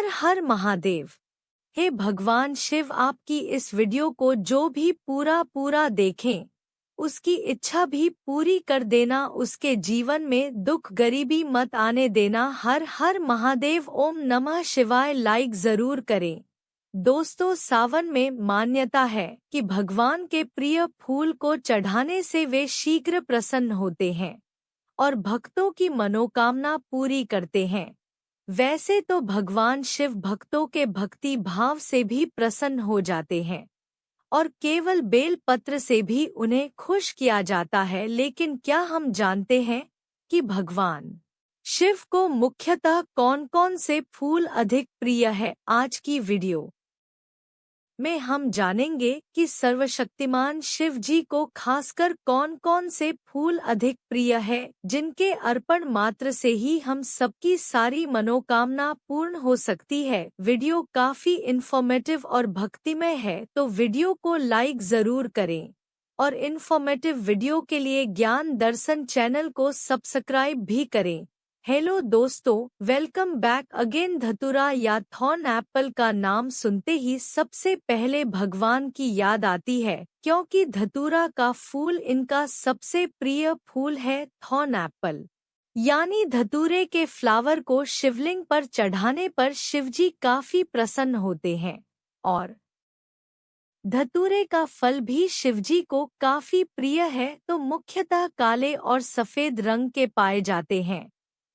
हर हर महादेव। हे भगवान शिव, आपकी इस वीडियो को जो भी पूरा देखें उसकी इच्छा भी पूरी कर देना, उसके जीवन में दुख गरीबी मत आने देना। हर हर महादेव। ओम नमः शिवाय। लाइक जरूर करें। दोस्तों, सावन में मान्यता है कि भगवान के प्रिय फूल को चढ़ाने से वे शीघ्र प्रसन्न होते हैं और भक्तों की मनोकामना पूरी करते हैं। वैसे तो भगवान शिव भक्तों के भक्ति भाव से भी प्रसन्न हो जाते हैं और केवल बेल पत्र से भी उन्हें खुश किया जाता है, लेकिन क्या हम जानते हैं कि भगवान शिव को मुख्यतः कौन कौन से फूल अधिक प्रिय है? आज की वीडियो में हम जानेंगे कि सर्वशक्तिमान शिव जी को खासकर कौन कौन से फूल अधिक प्रिय है, जिनके अर्पण मात्र से ही हम सबकी सारी मनोकामना पूर्ण हो सकती है। वीडियो काफी इंफॉर्मेटिव और भक्तिमय है, तो वीडियो को लाइक जरूर करें और इंफॉर्मेटिव वीडियो के लिए ज्ञान दर्शन चैनल को सब्सक्राइब भी करें। हेलो दोस्तों, वेलकम बैक अगेन। धतूरा या थॉर्न एप्पल का नाम सुनते ही सबसे पहले भगवान की याद आती है, क्योंकि धतूरा का फूल इनका सबसे प्रिय फूल है। थॉर्न एप्पल यानी धतूरे के फ्लावर को शिवलिंग पर चढ़ाने पर शिवजी काफी प्रसन्न होते हैं और धतूरे का फल भी शिवजी को काफी प्रिय है, तो मुख्यतः काले और सफेद रंग के पाए जाते हैं।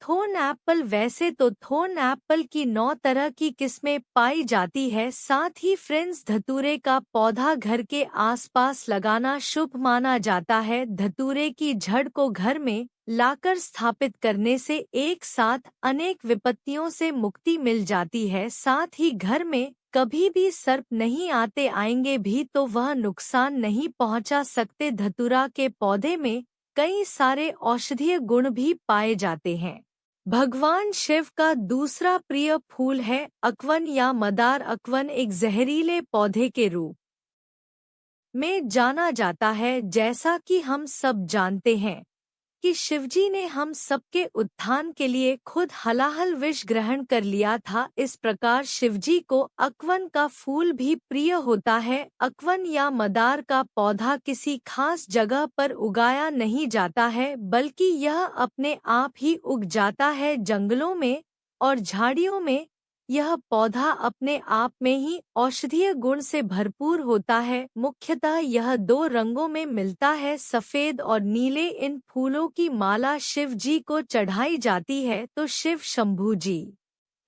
Thorn Apple. वैसे तो थॉर्न एप्पल की 9 तरह की किस्में पाई जाती है। साथ ही फ्रेंड्स, धतूरे का पौधा घर के आसपास लगाना शुभ माना जाता है। धतूरे की जड़ को घर में लाकर स्थापित करने से एक साथ अनेक विपत्तियों से मुक्ति मिल जाती है। साथ ही घर में कभी भी सर्प नहीं आते, आएंगे भी तो वह नुकसान नहीं पहुंचा सकते। धतूरा के पौधे में कई सारे औषधीय गुण भी पाए जाते हैं। भगवान शिव का दूसरा प्रिय फूल है अकवन या मदार। अकवन एक जहरीले पौधे के रूप में जाना जाता है। जैसा कि हम सब जानते हैं कि शिवजी ने हम सबके उत्थान के लिए खुद हलाहल विष ग्रहण कर लिया था, इस प्रकार शिवजी को अकवन का फूल भी प्रिय होता है। अकवन या मदार का पौधा किसी खास जगह पर उगाया नहीं जाता है, बल्कि यह अपने आप ही उग जाता है। जंगलों में और झाड़ियों में यह पौधा अपने आप में ही औषधीय गुण से भरपूर होता है। मुख्यतः यह 2 रंगों में मिलता है, सफेद और नीले। इन फूलों की माला शिव जी को चढ़ाई जाती है तो शिव शंभू जी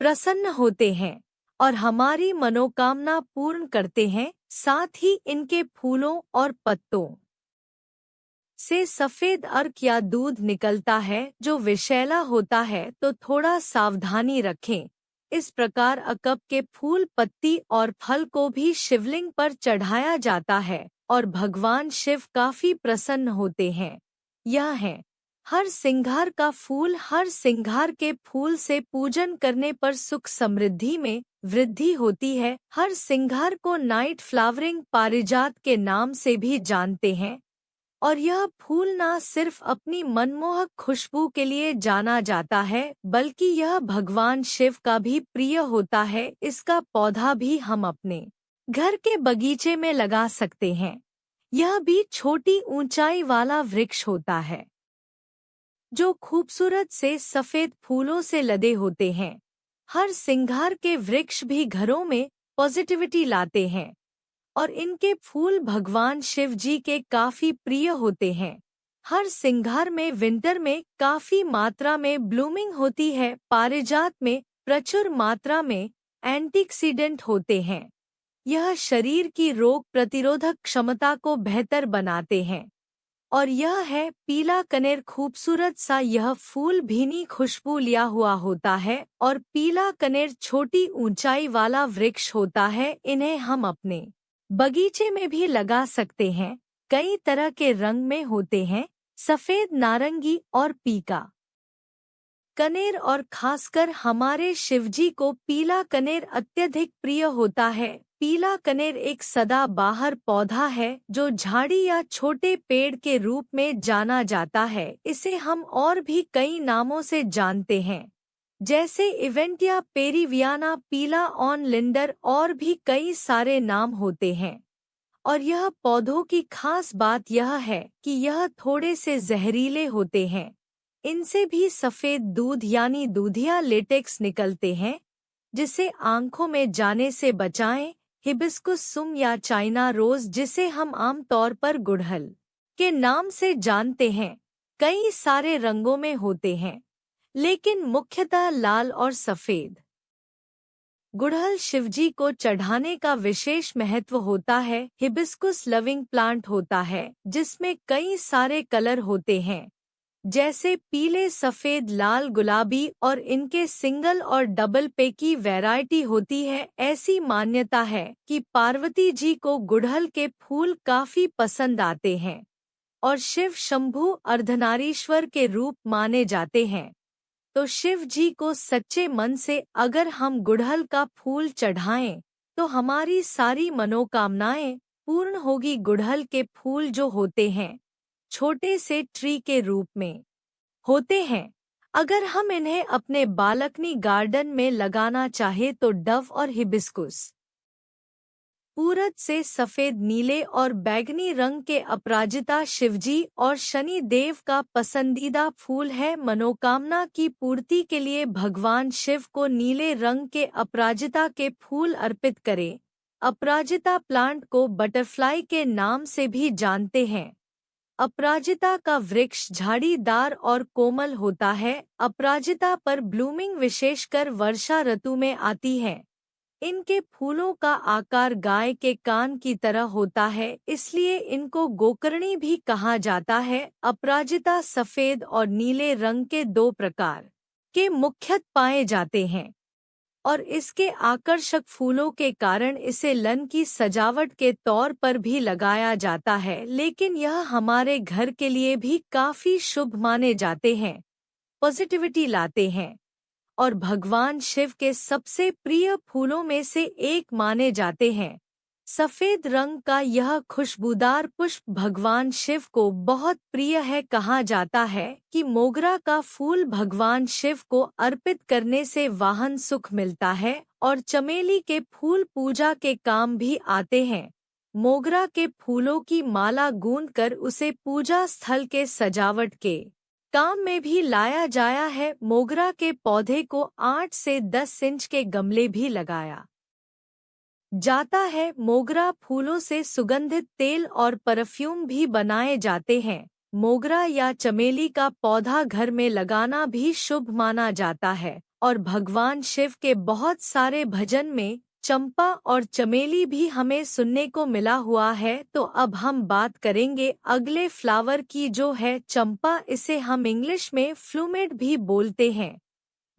प्रसन्न होते हैं और हमारी मनोकामना पूर्ण करते हैं। साथ ही इनके फूलों और पत्तों से सफेद अर्क या दूध निकलता है जो विषैला होता है, तो थोड़ा सावधानी रखें। इस प्रकार अकब के फूल, पत्ती और फल को भी शिवलिंग पर चढ़ाया जाता है और भगवान शिव काफी प्रसन्न होते हैं। यह है हर सिंगार का फूल। हर सिंगार के फूल से पूजन करने पर सुख समृद्धि में वृद्धि होती है। हर सिंगार को नाइट फ्लावरिंग पारिजात के नाम से भी जानते हैं और यह फूल न सिर्फ अपनी मनमोहक खुशबू के लिए जाना जाता है, बल्कि यह भगवान शिव का भी प्रिय होता है। इसका पौधा भी हम अपने घर के बगीचे में लगा सकते हैं। यह भी छोटी ऊंचाई वाला वृक्ष होता है जो खूबसूरत से सफेद फूलों से लदे होते हैं। हर सिंगार के वृक्ष भी घरों में पॉजिटिविटी लाते हैं और इनके फूल भगवान शिव जी के काफी प्रिय होते हैं। हर सिंगार में विंटर में काफी मात्रा में ब्लूमिंग होती है। पारिजात में प्रचुर मात्रा में एंटीऑक्सीडेंट होते हैं। यह शरीर की रोग प्रतिरोधक क्षमता को बेहतर बनाते हैं। और यह है पीला कनेर। खूबसूरत सा यह फूल भीनी खुशबू लिया हुआ होता है और पीला कनेर छोटी ऊंचाई वाला वृक्ष होता है। इन्हें हम अपने बगीचे में भी लगा सकते हैं। कई तरह के रंग में होते हैं, सफेद, नारंगी और पीका कनेर, और खासकर हमारे शिवजी को पीला कनेर अत्यधिक प्रिय होता है। पीला कनेर एक सदाबहार पौधा है जो झाड़ी या छोटे पेड़ के रूप में जाना जाता है। इसे हम और भी कई नामों से जानते हैं, जैसे इवेंटिया पेरिवियाना, पीला ऑन लिंडर और भी कई सारे नाम होते हैं। और यह पौधों की खास बात यह है कि यह थोड़े से जहरीले होते हैं। इनसे भी सफ़ेद दूध यानी दूधिया लेटेक्स निकलते हैं, जिसे आंखों में जाने से बचाएं। हिबिस्कुस सुम या चाइना रोज, जिसे हम आम तौर पर गुड़हल के नाम से जानते हैं, कई सारे रंगों में होते हैं, लेकिन मुख्यतः लाल और सफ़ेद। गुड़हल शिवजी को चढ़ाने का विशेष महत्व होता है। हिबिस्कुस लविंग प्लांट होता है जिसमें कई सारे कलर होते हैं, जैसे पीले, सफ़ेद, लाल, गुलाबी, और इनके सिंगल और डबल पे की वैरायटी होती है। ऐसी मान्यता है कि पार्वती जी को गुड़हल के फूल काफी पसंद आते हैं और शिव शंभु अर्धनारीश्वर के रूप माने जाते हैं। तो शिव जी को सच्चे मन से अगर हम गुड़हल का फूल चढ़ाएं तो हमारी सारी मनोकामनाएं पूर्ण होगी। गुड़हल के फूल जो होते हैं छोटे से ट्री के रूप में होते हैं। अगर हम इन्हें अपने बालकनी गार्डन में लगाना चाहे तो डव और हिबिस्कुस पूरत से सफ़ेद, नीले और बैगनी रंग के अपराजिता शिवजी और शनि देव का पसंदीदा फूल है। मनोकामना की पूर्ति के लिए भगवान शिव को नीले रंग के अपराजिता के फूल अर्पित करें। अपराजिता प्लांट को बटरफ्लाई के नाम से भी जानते हैं। अपराजिता का वृक्ष झाड़ीदार और कोमल होता है। अपराजिता पर ब्लूमिंग विशेषकर वर्षा ऋतु में आती है। इनके फूलों का आकार गाय के कान की तरह होता है, इसलिए इनको गोकर्णी भी कहा जाता है। अपराजिता सफ़ेद और नीले रंग के दो प्रकार के मुख्यतः पाए जाते हैं और इसके आकर्षक फूलों के कारण इसे लन की सजावट के तौर पर भी लगाया जाता है, लेकिन यह हमारे घर के लिए भी काफी शुभ माने जाते हैं, पॉजिटिविटी लाते हैं और भगवान शिव के सबसे प्रिय फूलों में से एक माने जाते हैं। सफ़ेद रंग का यह खुशबूदार पुष्प भगवान शिव को बहुत प्रिय है। कहा जाता है कि मोगरा का फूल भगवान शिव को अर्पित करने से वाहन सुख मिलता है और चमेली के फूल पूजा के काम भी आते हैं। मोगरा के फूलों की माला गूंथकर उसे पूजा स्थल के सजावट के काम में भी लाया जाया है। मोगरा के पौधे को 8 से 10 इंच के गमले भी लगाया जाता है। मोगरा फूलों से सुगंधित तेल और परफ्यूम भी बनाए जाते हैं। मोगरा या चमेली का पौधा घर में लगाना भी शुभ माना जाता है और भगवान शिव के बहुत सारे भजन में चंपा और चमेली भी हमें सुनने को मिला हुआ है। तो अब हम बात करेंगे अगले फ्लावर की, जो है चंपा। इसे हम इंग्लिश में फ्लूमेड भी बोलते हैं।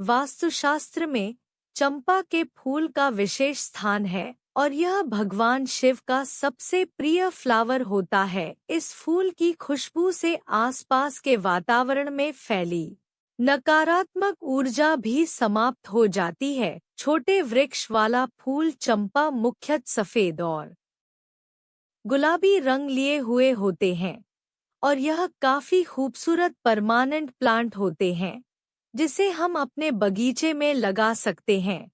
वास्तुशास्त्र में चंपा के फूल का विशेष स्थान है और यह भगवान शिव का सबसे प्रिय फ्लावर होता है। इस फूल की खुशबू से आसपास के वातावरण में फैली नकारात्मक ऊर्जा भी समाप्त हो जाती है। छोटे वृक्ष वाला फूल चंपा मुख्यतः सफ़ेद और गुलाबी रंग लिए हुए होते हैं और यह काफी खूबसूरत परमानेंट प्लांट होते हैं, जिसे हम अपने बगीचे में लगा सकते हैं।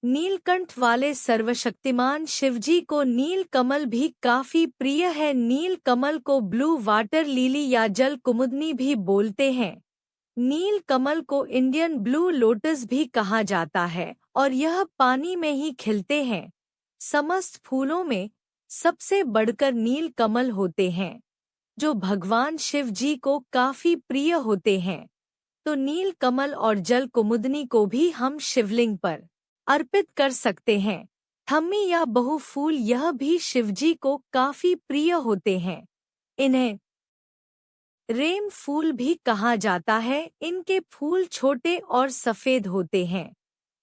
नीलकंठ वाले सर्वशक्तिमान शिवजी को नील कमल भी काफी प्रिय है। नील कमल को ब्लू वाटर लिली या जल कुमुदनी भी बोलते हैं। नील कमल को इंडियन ब्लू लोटस भी कहा जाता है और यह पानी में ही खिलते हैं। समस्त फूलों में सबसे बढ़कर नील कमल होते हैं, जो भगवान शिव जी को काफी प्रिय होते हैं। तो नील कमल और जल कुमुदनी को भी हम शिवलिंग पर अर्पित कर सकते हैं। थम्मी या बहु फूल, यह भी शिवजी को काफी प्रिय होते हैं। इन्हें रेम फूल भी कहा जाता है। इनके फूल छोटे और सफ़ेद होते हैं,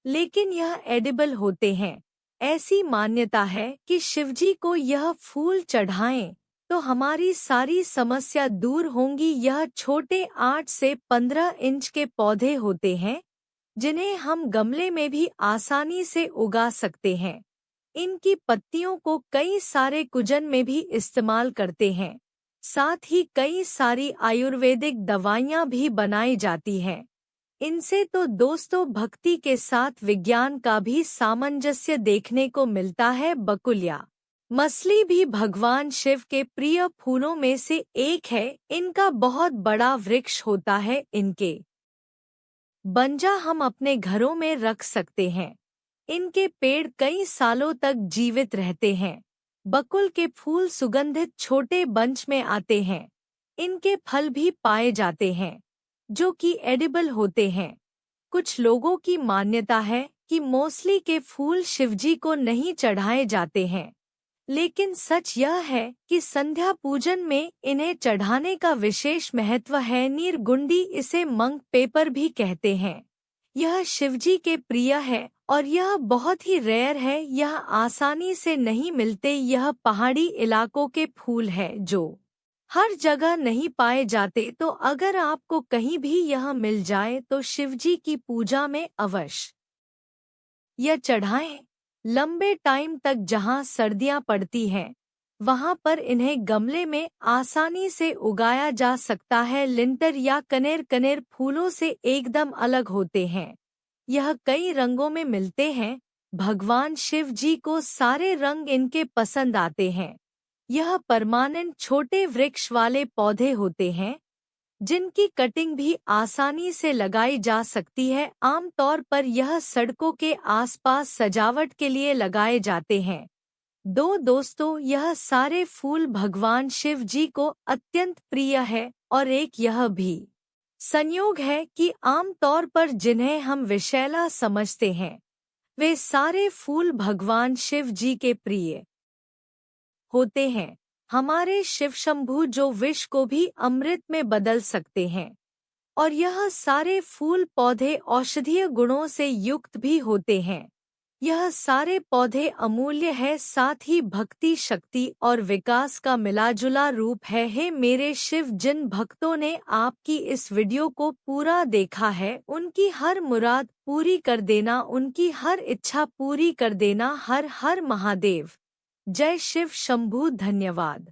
लेकिन यह एडिबल होते हैं। ऐसी मान्यता है कि शिवजी को यह फूल चढ़ाएं तो हमारी सारी समस्या दूर होंगी। यह छोटे 8 से 15 इंच के पौधे होते हैं, जिन्हें हम गमले में भी आसानी से उगा सकते हैं। इनकी पत्तियों को कई सारे कुजन में भी इस्तेमाल करते हैं। साथ ही कई सारी आयुर्वेदिक दवाइयाँ भी बनाई जाती हैं। इनसे तो दोस्तों भक्ति के साथ विज्ञान का भी सामंजस्य देखने को मिलता है। बकुलिया मछली भी भगवान शिव के प्रिय फूलों में से एक है। इनका बहुत बड़ा वृक्ष होता है। इनके बंजा हम अपने घरों में रख सकते हैं। इनके पेड़ कई सालों तक जीवित रहते हैं। बकुल के फूल सुगंधित छोटे बंच में आते हैं। इनके फल भी पाए जाते हैं जो कि एडिबल होते हैं। कुछ लोगों की मान्यता है कि मौसली के फूल शिवजी को नहीं चढ़ाए जाते हैं, लेकिन सच यह है कि संध्या पूजन में इन्हें चढ़ाने का विशेष महत्व है। नीरगुंडी इसे मंक पेपर भी कहते हैं। यह शिवजी के प्रिय है और यह बहुत ही रेयर है। यह आसानी से नहीं मिलते। यह पहाड़ी इलाकों के फूल है जो हर जगह नहीं पाए जाते। तो अगर आपको कहीं भी यह मिल जाए तो शिवजी की पूजा में अवश्य यह चढ़ाएं। लंबे टाइम तक जहां सर्दियां पड़ती हैं वहां पर इन्हें गमले में आसानी से उगाया जा सकता है। लिंटर या कनेर कनेर फूलों से एकदम अलग होते हैं। यह कई रंगों में मिलते हैं। भगवान शिव जी को सारे रंग इनके पसंद आते हैं। यह परमानेंट छोटे वृक्ष वाले पौधे होते हैं जिनकी कटिंग भी आसानी से लगाई जा सकती है। आमतौर पर यह सड़कों के आसपास सजावट के लिए लगाए जाते हैं। दोस्तों यह सारे फूल भगवान शिव जी को अत्यंत प्रिय है और एक यह भी संयोग है कि आमतौर पर जिन्हें हम विषैला समझते हैं वे सारे फूल भगवान शिव जी के प्रिय होते हैं। हमारे शिव शंभू जो विष को भी अमृत में बदल सकते हैं और यह सारे फूल पौधे औषधीय गुणों से युक्त भी होते हैं। यह सारे पौधे अमूल्य है, साथ ही भक्ति शक्ति और विकास का मिलाजुला रूप है। हे मेरे शिव, जिन भक्तों ने आपकी इस वीडियो को पूरा देखा है उनकी हर मुराद पूरी कर देना, उनकी हर इच्छा पूरी कर देना। हर हर महादेव। जय शिव शंभू। धन्यवाद।